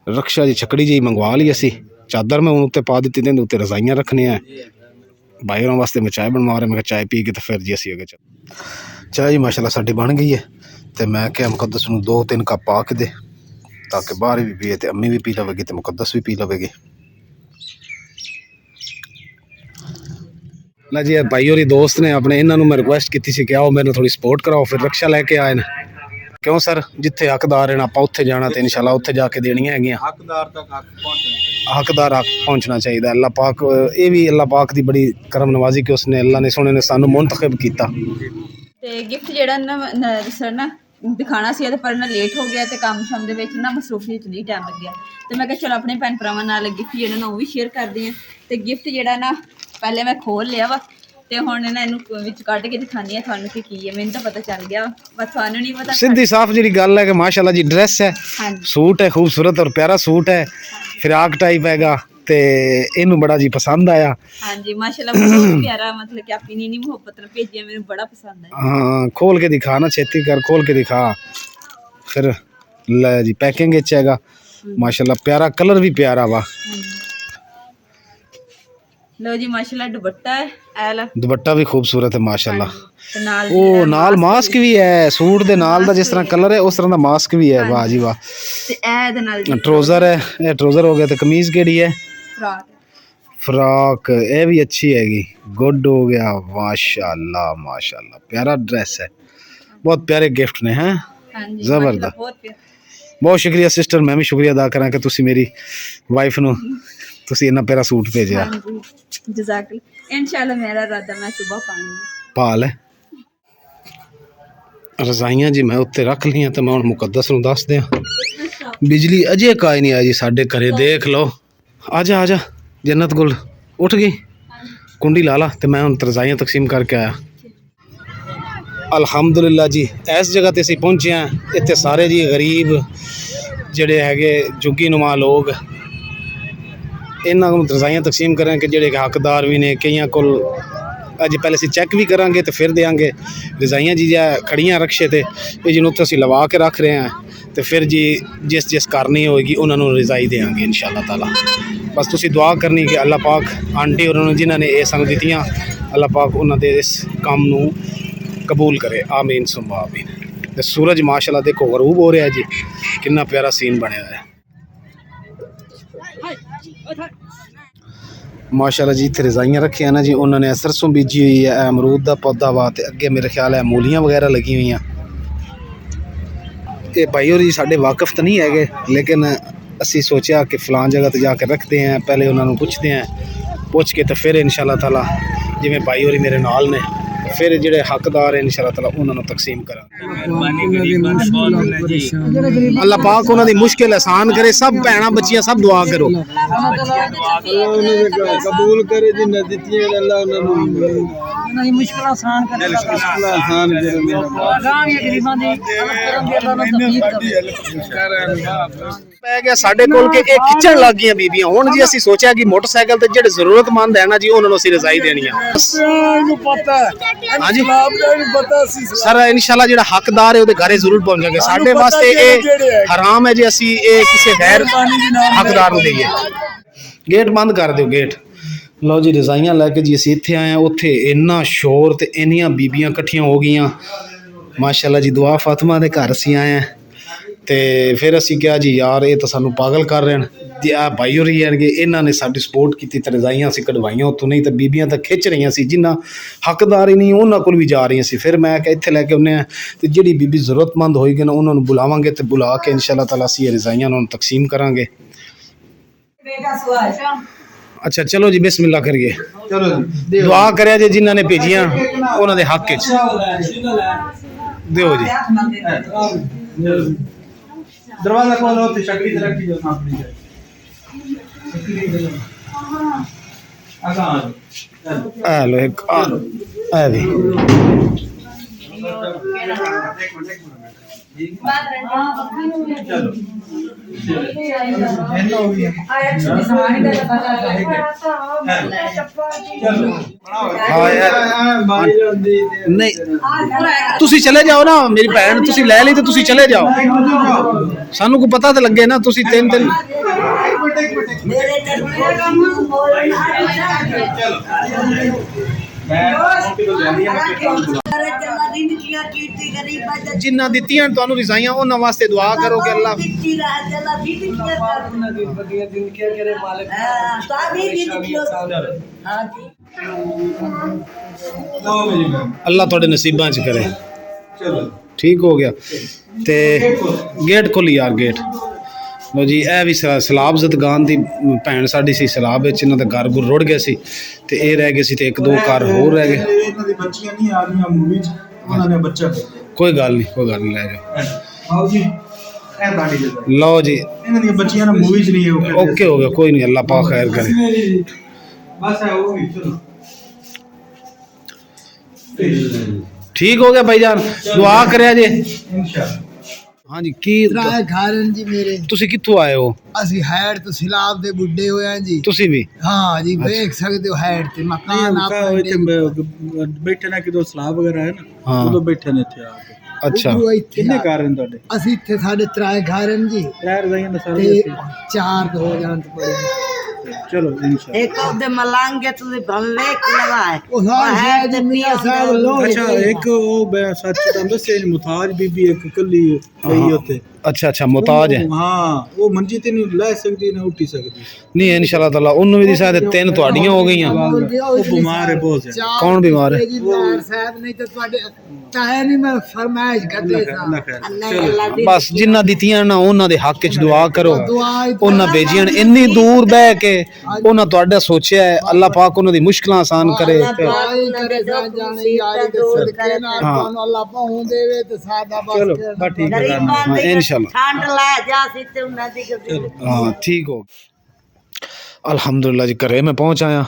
Speaker 1: रक्षा जी छकड़ी जी मंगवा ली असी, चादर मैं उत्ते पा दी, ते उत्ते रजाइयां रखने हैं भाई होरां वास्ते। मैं चाय बनवा रहा, मैं चाय पी के तो फिर जी असी अगे चल। चाय जी माशाल्लाह साडी बन गई है तो मैं क्या मुकद्दस नूं 2-3 कप पा के दे ताकि बाहर भी पिए तो अम्मी भी पी लवेगी तो मुकद्दस भी पी लवेगी। ना जी भाई होरी दोस्त ने अपने इन्होंने मैं रिक्वेस्ट की सी कि आओ मेरे थोड़ी सपोर्ट कराओ, फिर रक्षा लैके आए ने। क्यों सर, जिथे हकदार है आपां उत्थे जाना ते इंशाल्लाह उत्थे जाके देनियां हैगियां।
Speaker 3: हकदार तक हक पहुंचना,
Speaker 1: हकदार हक पहुंचना चाहिए। अल्लाह पाक ये भी अल्लाह पाक की बड़ी करम नवाजी कि उसने अल्लाह ने सोने ने सानू मुंतखब किया।
Speaker 5: ते गिफ्ट जेड़ा ना सर ना दिखाना सी पर ना लेट हो गया ते काम शाम दे विच ना मसरूफी च नहीं टाइम लग गया ते मैं कहा चलो अपने भैन भरावां नाल गिफ्ट जेड़ा ना वो भी शेयर करदे हां। ते गिफ्ट जेड़ा ना पहले मैं खोल लिया वा ते हुण ना इहनूं विच कढ के दिखानी है तुहानूं कि की है। मैनूं तां पता चल गया बस तुहानूं नहीं पता।
Speaker 1: सीधी साफ जी गल है कि माशाल्लाह जी ड्रेस है, सूट है खूबसूरत और प्यारा सूट है, फिराक टाइप हैगा ते इनू बड़ा जी पसंद आया।
Speaker 5: हाँ जी माशाल्लाह बहुत प्यारा, मतलब कि अपनी नी मोहब्बत ने भेजिया, मेनू बड़ा पसंद है।
Speaker 1: हाँ खोल के दिखा ना, छेती कर खोल के दिखा। फिर ले जी पैकिंग विच हैगा माशाल्लाह, प्यारा कलर भी प्यारा वा।
Speaker 5: लो जी माशाल्लाह दुपट्टा है, ऐला
Speaker 1: दुपट्टा भी खूबसूरत है माशाल्लाह।
Speaker 5: ते नाल
Speaker 1: ओ नाल मास्क भी है, सूट दे नाल दा जिस तरह कलर है उस तरह दा मास्क भी है। वाह जी वाह।
Speaker 5: ते ए दे नाल जी
Speaker 1: ट्राउजर है, ये ट्राउजर हो गया। तो कमीज केड़ी है?
Speaker 5: फ्रॉक।
Speaker 1: फ्रॉक ये भी अच्छी हैगी, गुड हो गया माशाल्लाह माशाल्लाह, प्यारा ड्रेस है, बहुत प्यारे गिफ्ट ने हैं।
Speaker 5: हाँ जी
Speaker 1: जबरदस्त,
Speaker 5: बहुत प्यारा।
Speaker 1: बहुत शुक्रिया सिस्टर, मैं भी शुक्रिया अदा करा कि तुसी मेरी वाइफ नूं तुसी इन्ना प्यारा सूट भेजिया।
Speaker 5: हाँ जी जज़ाकल्लाह। इंशाल्लाह मेरा इरादा मैं सुबह पाऊंगी।
Speaker 1: पा ले रजाइयां जी मैं उत्ते रख लिया तो मैं हुण मुकद्दस नूं दस दियां। बिजली अजे काई नहीं आई जी साडे घरे, देख लो। आजा आजा जन्नत गुल उठ गई, कुंडी ला ला तो मैं हुण रजाइयां तकसीम करके आया। अलहमदुलिल्लाह जी इस जगह ते असीं पहुंचे हैं। इत्थे सारे जी गरीब जिहड़े हैगे जुगी नुमा लोग, इन्हां नूं रजाइयां तकसीम करें कि जिहड़े हकदार भी ने, कईयां कोल अज पहले असीं चैक भी करांगे तो फिर देंगे। रजाइयां जी खड़ियां रक्शे ते ये जिन्हों तो असीं लवा के रख रहे हैं तो फिर जी जिस जिस करनी होएगी उन्होंने रजाई देंगे इंशाअल्लाह ताला। बस तुसी दुआ करनी कि अल्लाह पाक आंटी और जिन्होंने ये सानू दित्तियां, अल्लाह पाक उन्होंने इस काम नूं कबूल करे, आमीन सुम्मा आमीन। ते सूरज माशाल्लाह देखो गरूब हो रहा है जी, कितना प्यारा सीन बनया है माशाल्लाह जी। इत्थे रजाइयां रखी हैं ना जी, उन्होंने सरसों बीजी हुई है, अमरूद का पौधा वा ते अगे मेरे ख्याल है मूलियां वगैरह लगी हुई हैं। ये भाई होरी साडे वाकफ तो नहीं है, लेकिन असी सोचा कि फलां जगह तो जाके रखते हैं, पहले उन्होंने पुछते हैं, पुछ के तो फिर इंशाल्लाह ताला जिवें भाई होरी मेरे नाल ने फिर जिहड़े हकदार हैं इंशाल्लाह ताला उन्होंने तकसीम करा। अल्लाह पाक उन्हां दी मुश्किल आसान करे। सब भैणां बच्चियां सब दुआ करो,
Speaker 3: कबूल करे जिन्ना दित्तियां अल्लाह उन्हां दी मुश्किल आसान करे, आसान करे गरीबां दी
Speaker 1: पै गया साडे कोल कि ये खिच्चण लग गईयां बीबियां। हुण जी असीं सोचिया कि मोटरसाइकिल ते जिहड़े जरूरतमंद है ना जी उन्हां नूं असीं रजाई देनी है। हाँ जी सर इंशाल्लाह जिहड़ा हकदार है उहदे घरे जरूर पहुंचांगे। साडे वास्ते ये हराम है जी असीं ये किसी गैर हकदार नूं देईए। गेट बंद कर दिओ गेट। लो जी रजाइयां लैके जी असीं इत्थे आए हैं, उत्थे इन्ना शोर ते इन्नियां बीबियां इकट्ठियां हो गईयां माशाल्लाह जी। दुआ फातिमा दे घर असीं आए हैं ਤੇ ਫਿਰ ਅਸੀਂ ਕਿਹਾ ਜੀ ਯਾਰ ਇਹ ਤਾਂ ਸਾਨੂੰ ਪਾਗਲ ਕਰ ਰਹੇ ਨੇ ਜੀ, ਆ ਭਾਈ ਹੋ ਰਹੀ ਹੈਗੇ, ਇਹਨਾਂ ਨੇ ਸਾਡੀ ਸਪੋਰਟ ਕੀਤੀ ਤੇ ਰਜ਼ਾਈਆਂ ਅਸੀਂ ਕਢਵਾਈਆਂ ਉੱਥੋਂ, ਨਹੀਂ ਤਾਂ ਬੀਬੀਆਂ ਤਾਂ ਖਿੱਚ ਰਹੀਆਂ ਸੀ ਜਿੰਨਾ ਹੱਕਦਾਰ ਹੀ ਨਹੀਂ ਉਹਨਾਂ ਕੋਲ ਵੀ ਜਾ ਰਹੀਆਂ ਸੀ। ਫਿਰ ਮੈਂ ਕਿਹਾ ਇੱਥੇ ਲੈ ਕੇ ਆਉਂਦੇ ਹਾਂ ਤੇ ਜਿਹੜੀ ਬੀਬੀ ਜ਼ਰੂਰਤਮੰਦ ਹੋਏਗੀ ਨਾ ਉਹਨਾਂ ਨੂੰ ਬੁਲਾਵਾਂਗੇ ਤੇ ਬੁਲਾ ਕੇ ਇਨਸ਼ਾ ਅੱਲਾਹ ਤਾਲਾ ਅਸੀਂ ਇਹ ਰਜ਼ਾਈਆਂ ਉਹਨਾਂ ਨੂੰ ਤਕਸੀਮ ਕਰਾਂਗੇ। ਅੱਛਾ ਚਲੋ ਜੀ ਬਿਸਮਿਲ੍ਲਾ ਕਰੀਏ,
Speaker 3: ਚਲੋ ਜੀ
Speaker 1: ਦੁਆ ਕਰਿਆ ਜੇ ਜਿਨ੍ਹਾਂ ਨੇ ਭੇਜੀਆਂ ਉਹਨਾਂ ਦੇ ਹੱਕ 'ਚ ਦਿਓ ਜੀ।
Speaker 3: ਦਰਵਾਜ਼ਾ ਖੋਲੋ ਤੇ ਸ਼ਕਲੀ ਤੇ ਰੱਖੀ ਜੋ ਆਪਣੀ ਜਾਏ
Speaker 1: ਆ ਲੋ ਇੱਕ ਆ ਲੋ ਆ ਵੀ
Speaker 3: ਚਲੋ
Speaker 1: ਨਹੀਂ ਤੁਸੀਂ ਚਲੇ ਜਾਓ ਨਾ ਮੇਰੀ ਭੈਣ, ਤੁਸੀਂ ਲੈ ਲਈ ਤੇ ਤੁਸੀਂ ਚਲੇ ਜਾਓ, ਸਾਨੂੰ ਕੋਈ ਪਤਾ ਤਾਂ ਲੱਗੇ ਨਾ। ਤੁਸੀਂ ਤਿੰਨ ਦਿਨ
Speaker 4: मेरे
Speaker 1: ਜਿੰਨਾ ਦਿੱਤੀਆਂ ਤੁਹਾਨੂੰ ਰਜ਼ਾਈਆਂ ਉਹਨਾਂ ਵਾਸਤੇ ਦੁਆ ਕਰੋ ਕਿ ਅੱਲਾਹ ਅੱਲਾਹ ਤੁਹਾਡੇ ਨਸੀਬਾਂ 'ਚ ਕਰੇ।
Speaker 3: ਚਲੋ
Speaker 1: ਠੀਕ ਹੋ ਗਿਆ ਤੇ ਗੇਟ ਖੋਲੀ ਯਾਰ, ਗੇਟ ਲੋ ਜੀ। ਇਹ ਵੀ ਸਲਾਬ ਜ਼ਦਗਾਨ ਦੀ ਭੈਣ ਸਾਡੀ ਸੀ, ਸਲਾਬ ਵਿੱਚ ਇਹਨਾਂ ਦਾ ਘਰ ਗੁਰ ਰੁੜ ਗਿਆ ਸੀ ਤੇ ਇਹ ਰਹਿ ਗਏ ਸੀ ਤੇ ਇੱਕ ਦੋ ਘਰ ਹੋਰ ਰਹਿ ਗਏ।
Speaker 3: ਇਹਨਾਂ ਦੀ ਬੱਚੀਆਂ ਨਹੀਂ ਆ ਰਹੀਆਂ ਮੂਵੀ 'ਚ, ਉਹਨਾਂ ਨੇ ਬੱਚਾ
Speaker 1: ਕੋਈ ਗੱਲ ਨਹੀਂ, ਕੋਈ ਗੱਲ ਨਹੀਂ, ਲੈ ਜਾਓ।
Speaker 3: ਆਓ ਜੀ ਇਹ ਬਾਡੀ ਦੇ
Speaker 1: ਲਓ ਜੀ
Speaker 3: ਇਹਨਾਂ ਦੀਆਂ ਬੱਚੀਆਂ ਨਾ ਮੂਵੀ 'ਚ ਨਹੀਂ ਹੈ।
Speaker 1: ਓਕੇ ਹੋ ਗਿਆ, ਕੋਈ ਨਹੀਂ, ਅੱਲਾਹ ਪਾਕ ਖੈਰ ਕਰੇ।
Speaker 3: ਬਸ ਹੈ ਉਹ ਵੀ ਚਲੋ
Speaker 1: ਠੀਕ ਹੋ ਗਿਆ ਭਾਈਜਾਨ, ਦੁਆ ਕਰਿਆ ਜੇ।
Speaker 3: ਇਨਸ਼ਾਅੱਲਾ।
Speaker 1: ਹਾਂਜੀ ਕੀ
Speaker 2: ਤਰਾਏ ਘਰਨ ਜੀ ਮੇਰੇ।
Speaker 1: ਤੁਸੀਂ ਕਿੱਥੋਂ ਆਏ ਹੋ?
Speaker 2: ਅਸੀਂ ਹੈਡ ਤੋਂ ਸਿਲਾਬ ਦੇ ਬੁੱਢੇ ਹੋਇਆ ਜੀ।
Speaker 1: ਤੁਸੀਂ ਵੀ?
Speaker 2: ਹਾਂ ਜੀ, ਵੇਖ ਸਕਦੇ ਹੋ ਹੈਡ ਤੇ ਮਕਾਨ
Speaker 3: ਬੈਠੇ ਨਾ ਕਿਦੋਂ ਸਲਾਬ ਵਗੈਰਾ ਹੈ ਨਾ,
Speaker 1: ਹਾਂ।
Speaker 3: ਉਦੋਂ ਬੈਠੇ ਨੇ ਇੱਥੇ ਆ ਕੇ।
Speaker 1: ਅੱਛਾ
Speaker 3: ਕਿੰਨੇ ਘਰ ਨੇ ਤੁਹਾਡੇ?
Speaker 2: ਅਸੀਂ ਇੱਥੇ ਸਾਡੇ ਤਰਾਏ ਘਰਨ ਜੀ
Speaker 3: ਰਹਿ ਰਜ਼ਾਈਆਂ ਨੇ
Speaker 2: ਤੇ
Speaker 3: ਸਾਰੇ।
Speaker 2: 4 ਹੋ ਜਾਣ ਤੇ ਪੜੇ।
Speaker 3: ਚਲੋ ਇਨਸ਼ਾਅੱਲਾ।
Speaker 4: एक दे मलांगे तो भले की लगाए
Speaker 2: ਉਹ ਹੈ ਜੀ ਮੀਆਂ ਸਾਹਿਬ ਲੋਹ।
Speaker 3: ਅੱਛਾ ਇੱਕ ਉਹ ਸੱਚ ਤਾਂ ਦੱਸੇ ਮੁਤਾਜ ਬੀਬੀ ਇੱਕ ਕੱਲੀ ਗਈ ਉੱਥੇ।
Speaker 1: ਅੱਛਾ ਅੱਛਾ ਮੁਤਾਜ ਹੈ।
Speaker 3: ਹਾਂ ਉਹ ਮੰਜੀ ਤੇ ਨਹੀਂ ਲੈ ਸਕਦੀ ਨਾ ਉੱਠੀ ਸਕਦੀ।
Speaker 1: ਨਹੀਂ ਇਨਸ਼ਾਅੱਲਾ ਤਾਲਾ ਉਹਨੂੰ ਵੀ ਦਿਸਾ ਤੇ 3 ਤੁਹਾਡੀਆਂ ਹੋ ਗਈਆਂ।
Speaker 3: ਉਹ ਬਿਮਾਰ ਹੈ ਬਹੁਤ ਜ਼ਿਆਦਾ।
Speaker 1: ਕੌਣ ਬਿਮਾਰ ਹੈ?
Speaker 2: ਜੀ ਨਾਰ ਸਾਹਿਬ ਨਹੀਂ ਤਾਂ ਤੁਹਾਡੇ ਚਾਹੇ ਨਹੀਂ ਮੈਂ ਫਰਮਾਇਸ਼ ਕਰਦੇ ਸਾਂ।
Speaker 3: ਅੱਲਾ ਖੈਰ।
Speaker 4: नहीं अल्लाह दी
Speaker 1: ਬਸ ਜਿਨ੍ਹਾਂ ਦਿੱਤੀਆਂ ਨਾ ਉਹਨਾਂ ਦੇ ਹੱਕ 'ਚ ਦੁਆ ਕਰੋ।
Speaker 2: ਦੁਆ
Speaker 1: ਉਹਨਾਂ ਭੇਜੀਆਂ ਨੇ ਇੰਨੀ ਦੂਰ ਬਹਿ ਕੇ, ਉਹਨਾਂ ਤੁਹਾਡਾ ਸੋਚਿਆ ਹੈ, ਅੱਲਾਹ ਪਾਕ ਉਹਨਾਂ ਦੀ ਮੁਸ਼ਕਲਾਂ ਆਸਾਨ ਕਰੇ।
Speaker 2: ਦੁਆਈ ਕਰੇ ਸਾ ਜਾਣੇ ਯਾਰ ਦੇ ਸਦਕੇ ਨਾਲ ਤੁਹਾਨੂੰ ਅੱਲਾਹ ਪਾਉਂ ਦੇਵੇ ਤੇ ਸਾਡਾ ਬਸ
Speaker 3: ਚਲੋ
Speaker 2: ਕਰਨਾ।
Speaker 3: ਬਸ ਠੀਕ ਹੈ।
Speaker 4: गरीबां दी
Speaker 1: इंशाल्लाह।
Speaker 4: ठंड ला जा सीते उन्हां दी
Speaker 1: हाँ ठीक हो। ਅਲਹਮਦੁਲਿਲਾ ਜੀ ਘਰੇ ਮੈਂ ਪਹੁੰਚ ਆਇਆ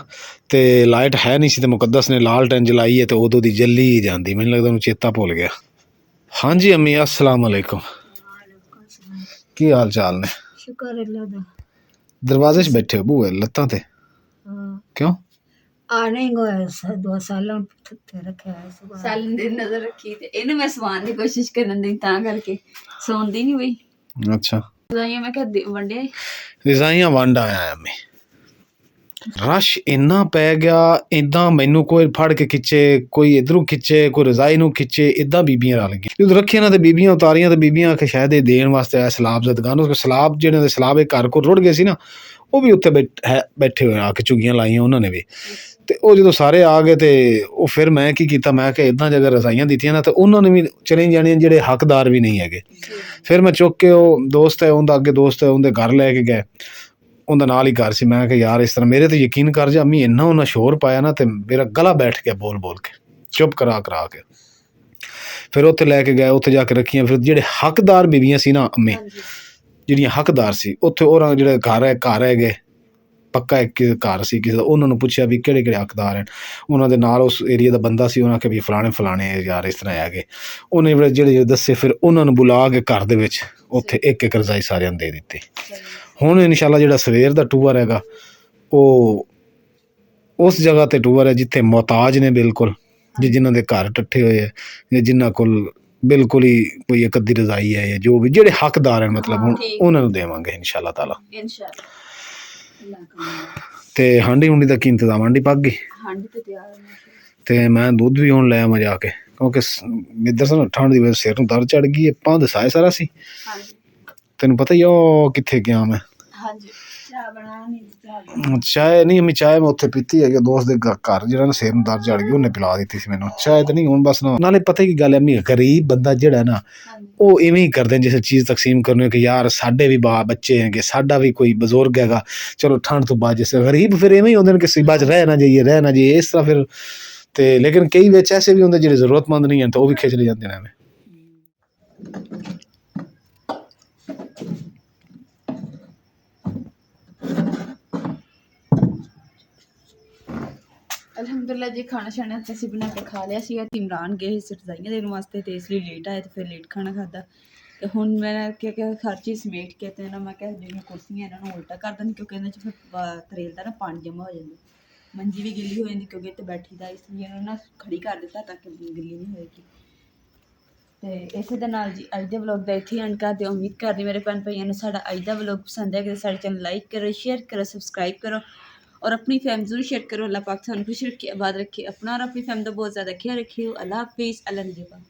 Speaker 1: ਤੇ ਲਾਈਟ ਹੈ ਨਹੀਂ ਸੀ ਤੇ ਮੁਕੱਦਸ ਨੇ ਲਾਲਟੈਨ ਜਲਾਈ ਹੈ ਤੇ ਉਦੋਂ ਦੀ ਜੱਲੀ ਹੀ ਜਾਂਦੀ, ਮੈਨੂੰ ਲੱਗਦਾ ਉਹਨੂੰ ਚੇਤਾ ਭੁੱਲ ਗਿਆ। ਹਾਂਜੀ ਅੰਮੀ अस्सलाम वालेकुम, ਕੀ ਹਾਲ ਚਾਲ ਨੇ?
Speaker 6: ਸ਼ੁਕਰ ਅੱਲਾ ਦਾ।
Speaker 1: ਦਰਵਾਜ਼ੇ 'ਚ ਬੈਠੇ ਹੋ ਬੂਹੇ ਲੱਤਾਂ ਤੇ
Speaker 6: ਹਾਂ
Speaker 1: ਕਿਉਂ?
Speaker 6: ਆ ਨਹੀਂ ਗਏ 2 ਸਾਲਾਂ ਤੇ ਰੱਖਿਆ ਹੈ ਸੁਭਾ।
Speaker 5: ਸਾਲਨ ਦੀ ਨਜ਼ਰ ਰੱਖੀ ਤੇ ਇਹਨੂੰ ਮੈਂ ਸਵਾਉਣ ਦੀ ਕੋਸ਼ਿਸ਼ ਕਰਨ ਦੀ, ਤਾਂ ਕਰਕੇ ਸੌਂਦੀ ਨਹੀਂ ਬਈ।
Speaker 1: ਅੱਛਾ
Speaker 5: ਰਜ਼ਾਈਆਂ ਮੈਂ ਕਿਹਾ ਵੰਡਿਆ
Speaker 1: ਰਜ਼ਾਈਆਂ ਵੰਡ ਆਇਆ ਅੰਮੀ। ਰਸ਼ ਇੰਨਾ ਪੈ ਗਿਆ, ਇੱਦਾਂ ਮੈਨੂੰ ਕੋਈ ਫੜ ਕੇ ਖਿੱਚੇ, ਕੋਈ ਇੱਧਰੋਂ ਖਿੱਚੇ, ਕੋਈ ਰਜ਼ਾਈ ਨੂੰ ਖਿੱਚੇ, ਇੱਦਾਂ ਬੀਬੀਆਂ ਰਲ ਗਈਆਂ। ਜਦੋਂ ਰੱਖੀਆਂ ਨਾ ਤੇ ਬੀਬੀਆਂ ਉਤਾਰੀਆਂ ਤੇ ਬੀਬੀਆਂ ਆਖੇ ਸ਼ਾਇਦ ਇਹ ਦੇਣ ਵਾਸਤੇ ਆਇਆ ਸਲਾਬ ਜ਼ਦਗਾਨ। ਉਸ ਸਲਾਬ ਜਿਹੜੇ ਦੇ ਸਲਾਬ ਇਹ ਘਰ ਕੋਲ ਰੁੜ ਗਏ ਸੀ ਨਾ, ਉਹ ਵੀ ਉੱਥੇ ਬੈਠੇ ਹੋਏ ਆ ਕੇ ਝੁੱਗੀਆਂ ਲਾਈਆਂ ਉਹਨਾਂ ਨੇ ਵੀ। ਤੇ ਉਹ ਜਦੋਂ ਸਾਰੇ ਆ ਗਏ ਤੇ ਉਹ ਫਿਰ ਮੈਂ ਕੀ ਕੀਤਾ, ਮੈਂ ਕਿ ਇੱਦਾਂ ਜਗ੍ਹਾ ਰਜ਼ਾਈਆਂ ਦਿੱਤੀਆਂ ਨਾ ਤੇ ਉਹਨਾਂ ਨੇ ਵੀ ਚਲੇ ਜਾਣੀਆਂ ਜਿਹੜੇ ਹੱਕਦਾਰ ਵੀ ਨਹੀਂ ਹੈਗੇ। ਫਿਰ ਮੈਂ ਚੁੱਕ ਕੇ ਉਹ ਦੋਸਤ ਹੈ ਉਹਦਾ, ਅੱਗੇ ਦੋਸਤ ਹੈ ਉਹਦੇ ਘਰ ਲੈ ਕੇ ਗਏ, ਉਹਦਾ ਨਾਲ ਹੀ ਘਰ ਸੀ। ਮੈਂ ਕਿ ਯਾਰ ਇਸ ਤਰ੍ਹਾਂ ਮੇਰੇ ਤੇ ਯਕੀਨ ਕਰ ਜਾ ਅੰਮੀ, ਇੰਨਾ ਉਹਨਾਂ ਸ਼ੋਰ ਪਾਇਆ ਨਾ ਤੇ ਮੇਰਾ ਗਲਾ ਬੈਠ ਗਿਆ ਬੋਲ ਬੋਲ ਕੇ, ਚੁੱਪ ਕਰਾ ਕੇ। ਫਿਰ ਉੱਥੇ ਲੈ ਕੇ ਗਏ, ਉੱਥੇ ਜਾ ਕੇ ਰੱਖੀਆਂ। ਫਿਰ ਜਿਹੜੇ ਹੱਕਦਾਰ ਬੀਬੀਆਂ ਸੀ ਨਾ ਅੰਮੀ, ਜਿਹੜੀਆਂ ਹੱਕਦਾਰ ਸੀ ਉੱਥੇ ਉਹਨਾਂ ਜਿਹੜੇ ਘਰ ਹੈਗੇ ਪੱਕਾ ਇੱਕ ਘਰ ਸੀ ਕਿਸੇ ਦਾ, ਉਹਨਾਂ ਨੂੰ ਪੁੱਛਿਆ ਵੀ ਕਿਹੜੇ ਕਿਹੜੇ ਹੱਕਦਾਰ ਹਨ। ਉਹਨਾਂ ਦੇ ਨਾਲ ਉਸ ਏਰੀਆ ਦਾ ਬੰਦਾ ਸੀ, ਉਹਨਾਂ ਆਖਿਆ ਵੀ ਫਲਾਣੇ ਯਾਰ ਇਸ ਤਰ੍ਹਾਂ ਹੈਗੇ। ਉਹਨੇ ਜਿਹੜੇ ਦੱਸੇ ਫਿਰ ਉਹਨਾਂ ਨੂੰ ਬੁਲਾ ਕੇ ਘਰ ਦੇ ਵਿੱਚ ਉੱਥੇ ਇੱਕ ਇੱਕ ਰਜ਼ਾਈ ਸਾਰਿਆਂ ਨੂੰ ਦੇ ਦਿੱਤੀ। ਹੁਣ ਇਨਸ਼ਾਅੱਲਾ ਜਿਹੜਾ ਸਵੇਰ ਦਾ ਟੂਰ ਹੈਗਾ ਉਹ ਉਸ ਜਗ੍ਹਾ ਤੇ ਟੂਰ ਹੈ ਜਿੱਥੇ ਮੁਹਤਾਜ ਨੇ ਬਿਲਕੁਲ, ਜਿਨ੍ਹਾਂ ਦੇ ਘਰ ਟੱਠੇ ਹੋਏ ਹੈ ਜਾਂ ਜਿਨ੍ਹਾਂ ਕੋਲ ਬਿਲਕੁਲ ਹੀ ਕੋਈ ਇੱਕ ਅੱਧੀ ਰਜ਼ਾਈ ਹੈ ਜਾਂ ਜੋ ਵੀ ਜਿਹੜੇ ਹੱਕਦਾਰ ਹਨ, ਮਤਲਬ ਹੁਣ ਉਹਨਾਂ ਨੂੰ ਦੇਵਾਂਗੇ ਇਨਸ਼ਾਅੱਲਾ ਤਾਲਾ।
Speaker 5: ਇਨਸ਼ਾਅੱਲਾ।
Speaker 1: ਤੇ ਹਾਂਡੀ ਹੁੰਡੀ ਦਾ ਕੀ ਇੰਤਜ਼ਾਮ? ਹਾਂਡੀ ਪੱਕ ਗਈ
Speaker 5: ਹਾਂਡੀ ਤੇ ਤਿਆਰ ਹੈ।
Speaker 1: ਤੇ ਮੈਂ ਦੁੱਧ ਵੀ ਹੁਣ ਲੈ ਆਵਾਂ ਜਾ ਕੇ, ਕਿਉਂਕਿ ਇੱਧਰ ਸਾਨੂੰ ਠੰਡ ਦੀ ਵਜ੍ਹਾ ਸਿਰ ਨੂੰ ਦਰਦ ਚੜ ਗਈ ਹੈ, ਪੰਧ ਸਾਇਆ ਸਾਰਾ ਸੀ।
Speaker 5: ਹਾਂਜੀ
Speaker 1: ਤੈਨੂੰ ਪਤਾ ਹੀ ਆ ਉਹ ਕਿੱਥੇ ਗਿਆ ਮੈਂ।
Speaker 5: ਹਾਂਜੀ ਚਾਹ ਬਣਾਣੀ
Speaker 1: ਚਾਹ ਨਹੀਂ ਅਮੀ, ਚਾਹ ਮੈਂ ਉੱਥੇ ਪੀਤੀ ਹੈਗੀ ਦੋਸਤ ਦੇ ਘਰ, ਜਿਹੜਾ ਨਾ ਸਿਰ ਨੂੰ ਦਰਦ ਚੜ ਗਈ, ਉਹਨੇ ਪਿਲਾ ਦਿੱਤੀ ਸੀ ਮੈਨੂੰ ਚਾਹ। ਤਾਂ ਨਹੀਂ ਹੁਣ ਬਸ ਨਾ, ਨਾਲੇ ਪਤਾ ਕੀ ਗੱਲ ਹੈ ਅਮੀ, ਗਰੀਬ ਬੰਦਾ ਜਿਹੜਾ ਨਾ ਉਹ ਇਵੇਂ ਹੀ ਕਰਦੇ ਜਿਸ ਚੀਜ਼ ਤਕਸੀਮ ਕਰਨੀ ਕਿ ਯਾਰ ਸਾਡੇ ਵੀ ਬੱਚੇ ਹੈਗੇ, ਸਾਡਾ ਵੀ ਕੋਈ ਬਜ਼ੁਰਗ ਹੈਗਾ, ਚਲੋ ਠੰਡ ਤੋਂ ਬਾਅਦ ਜਿਸ ਗਰੀਬ ਫਿਰ ਇਵੇਂ ਹੀ ਹੁੰਦੇ ਨੇ ਕਿ ਸਿਬਾ 'ਚ ਰਹਿ ਨਾ ਜਾਈਏ ਇਸ ਤਰ੍ਹਾਂ ਫਿਰ। ਤੇ ਲੇਕਿਨ ਕਈ ਵਿੱਚ ਐਸੇ ਵੀ ਹੁੰਦੇ ਜਿਹੜੇ ਜ਼ਰੂਰਤਮੰਦ ਨਹੀਂ ਹਨ, ਤਾਂ ਉਹ ਵੀ ਖਿੱਚ ਲੈ ਜਾਂਦੇ ਨੇ ਐਵੇਂ।
Speaker 5: ਅਲਹਮਦੁਲਿਲਾ ਜੀ ਖਾਣਾ ਛਾਣਾ ਤਾਂ ਅਸੀਂ ਬਣਾ ਕੇ ਖਾ ਲਿਆ ਸੀਗਾ। ਤੇ ਇਮਰਾਨ ਗਏ ਸੀ ਰਜ਼ਾਈਆਂ ਦੇਣ ਵਾਸਤੇ ਤੇ ਇਸ ਲਈ ਲੇਟ ਆਏ ਤੇ ਫਿਰ ਲੇਟ ਖਾਣਾ ਖਾਧਾ। ਤੇ ਹੁਣ ਮੈਂ ਕਿ ਹਰ ਚੀਜ਼ ਸਮੇਟ ਕੇ ਤੇ ਨਾ ਮੈਂ ਕਿਹਾ ਜਿਹੜੀਆਂ ਕੁਰਸੀਆਂ ਇਹਨਾਂ ਨੂੰ ਉਲਟਾ ਕਰ ਦੇਣ, ਕਿਉਂਕਿ ਇਹਨਾਂ 'ਚ ਫਿਰ ਤਰੇਲ ਦਾ ਨਾ ਪਾਣੀ ਜਮ੍ਹਾਂ ਹੋ ਜਾਂਦਾ, ਮੰਜੀ ਵੀ ਗਿੱਲੀ ਹੋ ਜਾਂਦੀ ਕਿਉਂਕਿ ਇੱਥੇ ਬੈਠੀ ਦਾ, ਇਸ ਲਈ ਇਹਨੂੰ ਨਾ ਖੜੀ ਕਰ ਦਿੱਤਾ ਤਾਂ ਕਿ ਗਿੱਲੀ ਨਹੀਂ ਹੋਏਗੀ। ਤੇ ਇਸੇ ਦੇ ਨਾਲ ਜੀ ਅੱਜ ਦੇ ਵਲੋਗ ਦਾ ਇੱਥੇ ਐਂਡ ਕਰਦੇ। ਉਮੀਦ ਕਰਦੀ ਮੇਰੇ ਭੈਣ ਭਾਈਆਂ ਨੂੰ ਸਾਡਾ ਅੱਜ ਦਾ ਵਲੋਗ ਪਸੰਦ ਹੈ ਕਿ ਸਾਡੇ ਚੈਨਲ ਲਾਈਕ ਕਰੋ, ਸ਼ੇਅਰ ਕਰੋ, ਸਬਸਕ੍ਰਾइब करो और अपनी फैम जरूर शेयर करो। अल्लाह पाक सानू खुश रखे, आबाद रखे, अपना और अपनी फैम का बहुत ज़्यादा ख्याल रखियो। अल्लाह हाफिज़, अल्लाह निगहबान।